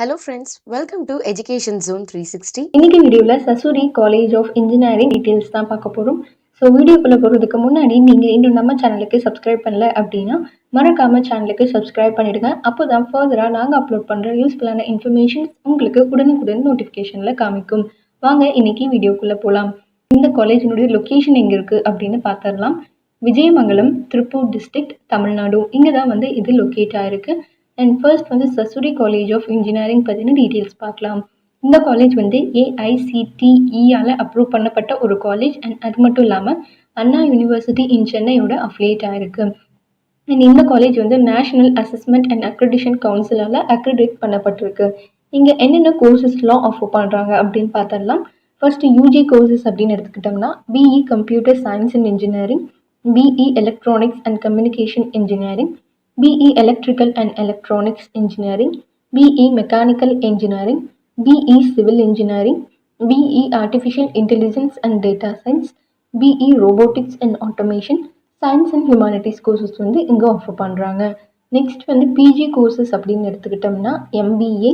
Hello friends, welcome to Education Zone 360. இன்னைக்கு வீடியோவில் Sasurie college of engineering details தான் பார்க்க போகிறோம். ஸோ வீடியோக்குள்ளே போகிறதுக்கு முன்னாடி நீங்கள் இன்னும் நம்ம சேனலுக்கு சப்ஸ்கிரைப் பண்ணல அப்படின்னா மறக்காமல் சேனலுக்கு சப்ஸ்கிரைப் பண்ணிவிடுங்க. அப்போ தான் ஃபர்தராக நாங்கள் அப்லோட் பண்ணுற யூஸ்ஃபுல்லான இன்ஃபர்மேஷன்ஸ் உங்களுக்கு உடனுக்குடன் நோட்டிஃபிகேஷனில் காமிக்கும். வாங்க இன்னைக்கு வீடியோக்குள்ளே போகலாம். இந்த காலேஜினுடைய லொக்கேஷன் எங்கே இருக்குது அப்படின்னு பார்த்துடலாம். விஜயமங்கலம், திருப்பூர் டிஸ்ட்ரிக்ட், தமிழ்நாடு. இங்கே தான் வந்து இது லொக்கேட் ஆகிருக்கு. அண்ட் ஃபர்ஸ்ட் வந்து சசூரி காலேஜ் ஆஃப் இன்ஜினியரிங் பற்றின டீட்டெயில்ஸ் பார்க்கலாம். இந்த காலேஜ் வந்து ஏஐசிடிஇயால் அப்ரூவ் பண்ணப்பட்ட ஒரு காலேஜ். அண்ட் அது மட்டும் இல்லாமல் அண்ணா யூனிவர்சிட்டி இன் சென்னையோட அஃபிலியேட் ஆகிருக்கு. அண்ட் இந்த காலேஜ் வந்து national assessment and accreditation கவுன்சிலால் accredited பண்ணப்பட்டிருக்கு. இங்கே என்னென்ன கோர்சஸ்லாம் ஆஃபர் பண்ணுறாங்க அப்படின்னு பார்த்துடலாம். ஃபர்ஸ்ட் யூஜி கோர்சஸ் அப்படின்னு எடுத்துக்கிட்டோம்னா BE computer science and engineering, BE electronics and communication engineering, BE Electrical and Electronics Engineering, BE Mechanical Engineering, BE Civil Engineering, BE Artificial Intelligence and Data Science, BE Robotics and Automation, Science and Humanities courses வந்து இங்கே offer பண்ணுறாங்க. Next வந்து PG courses அப்படின்னு எடுத்துக்கிட்டோம்னா MBA,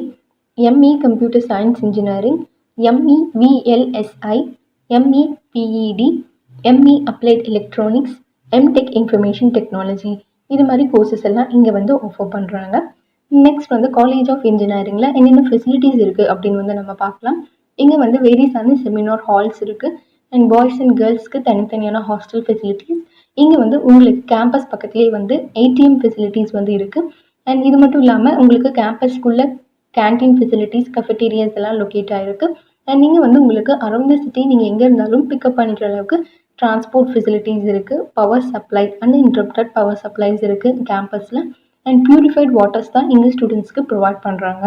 ME Computer Science Engineering, ME VLSI, ME PED, ME Applied Electronics, MTech Information Technology. இது மாதிரி courses எல்லாம் இங்கே வந்து ஆஃபர் பண்ணுறாங்க. நெக்ஸ்ட் வந்து காலேஜ் ஆஃப் இன்ஜினியரிங்கில் என்னென்ன ஃபெசிலிட்டிஸ் இருக்குது அப்படின்னு வந்து நம்ம பார்க்கலாம். இங்கே வந்து வேரியஸான செமினார் ஹால்ஸ் இருக்குது. அண்ட் பாய்ஸ் அண்ட் கேர்ள்ஸ்க்கு தனித்தனியான ஹாஸ்டல் ஃபெசிலிட்டிஸ். இங்கே வந்து உங்களுக்கு கேம்பஸ் பக்கத்துலேயே வந்து ஏடிஎம் ஃபெசிலிட்டிஸ் வந்து இருக்குது. அண்ட் இது மட்டும் இல்லாமல் உங்களுக்கு கேம்பஸ்க்குள்ளே கேன்டீன் ஃபெசிலிட்டிஸ், கஃபெட்டீரியாஸ் எல்லாம் லொக்கேட் ஆகிருக்கு. அண்ட் நீங்கள் வந்து உங்களுக்கு அரௌண்ட் த சிட்டி நீங்கள் எங்கே இருந்தாலும் பிக்கப் பண்ணிக்கிற அளவுக்கு டிரான்ஸ்போர்ட் ஃபெசிலிட்டிஸ் இருக்குது. Power supply, uninterrupted power supplies இருக்குது கேம்பஸில். அண்ட் பியூரிஃபைட் வாட்டர்ஸ் தான் இங்கே ஸ்டூடெண்ட்ஸ்க்கு ப்ரொவைட் பண்ணுறாங்க.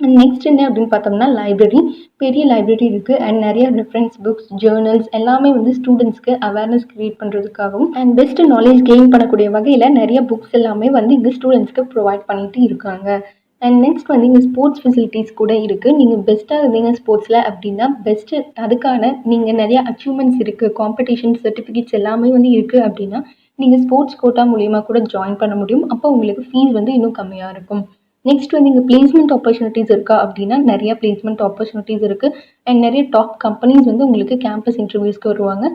அண்ட் நெக்ஸ்ட் என்ன அப்படின்னு பார்த்தோம்னா லைப்ரரி, பெரிய லைப்ரரி இருக்குது. அண்ட் நிறைய ரெஃபரன்ஸ் புக்ஸ், ஜேர்னல்ஸ் எல்லாமே வந்து ஸ்டூடெண்ட்ஸ்க்கு அவேர்னஸ் க்ரியேட் பண்ணுறதுக்காகவும் அண்ட் பெஸ்ட் நாலேஜ் கெயின் பண்ணக்கூடிய வகையில் நிறைய புக்ஸ் எல்லாமே வந்து இங்கே ஸ்டூடெண்ட்ஸ்க்கு ப்ரொவைட் பண்ணிட்டு இருக்காங்க. அண்ட் நெக்ஸ்ட் வந்து இங்கே ஸ்போர்ட்ஸ் ஃபெசிலிட்டிஸ் கூட இருக்குது. நீங்கள் பெஸ்ட்டாக இருந்தீங்க ஸ்போர்ட்ஸில் அப்படின்னா பெஸ்ட்டு அதுக்கான நீங்கள் நிறையா அச்சீவ்மெண்ட்ஸ் இருக்குது, காம்படிஷன் சர்டிஃபிகேட்ஸ் எல்லாமே வந்து இருக்குது அப்படின்னா நீங்கள் ஸ்போர்ட்ஸ் கோட்டா மூலிமா கூட ஜாயின் பண்ண முடியும். அப்போ உங்களுக்கு ஃபீஸ் வந்து இன்னும் கம்மியாக இருக்கும். நெக்ஸ்ட் வந்து இங்கே பிளேஸ்மெண்ட் ஆப்பர்ச்சுனிட்டிஸ் இருக்கா அப்படின்னா நிறைய பிளேஸ்மெண்ட் ஆப்பர்ச்சுனிட்டிஸ் இருக்குது. அண்ட் நிறைய டாப் கம்பெனிஸ் வந்து உங்களுக்கு கேம்பஸ் இன்டர்வியூஸ்க்கு வருவாங்க.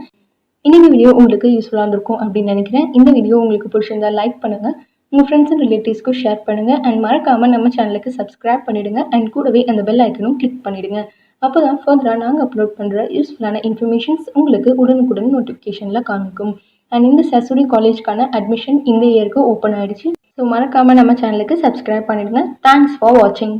இந்த வீடியோ உங்களுக்கு யூஸ்ஃபுல்லாக இருந்திருக்கும் அப்படின்னு நினைக்கிறேன். இந்த வீடியோ உங்களுக்கு பிடிச்சிருந்தா லைக் பண்ணுங்கள், உங்கள் ஃப்ரெண்ட்ஸ் அண்ட் ரிலேட்டிவ்ஸ்க்கும் ஷேர் பண்ணுங்கள். அண்ட் மறக்காமல் நம்ம சேனலுக்கு சப்ஸ்கிரைப் பண்ணிவிடுங்க. அண்ட் கூடவே அந்த பெல் ஐக்கனும் கிளிக் பண்ணிவிடுங்க. அப்போ தான் ஃபர்தராக நாங்கள் அப்லோட் பண்ணுற யூஸ்ஃபுல்லான இன்ஃபர்மேஷன்ஸ் உங்களுக்கு உடனுக்குடன் நோட்டிஃபிகேஷனில் காமிக்கும். அண்ட் இந்த சசூரி காலேஜ்க்கான அட்மிஷன் இந்த இயருக்கு ஓப்பன் ஆகிடுச்சு. ஸோ மறக்காமல் நம்ம சேனலுக்கு சப்ஸ்கிரைப் பண்ணிவிடுங்க. தேங்க்ஸ் ஃபார் வாட்சிங்.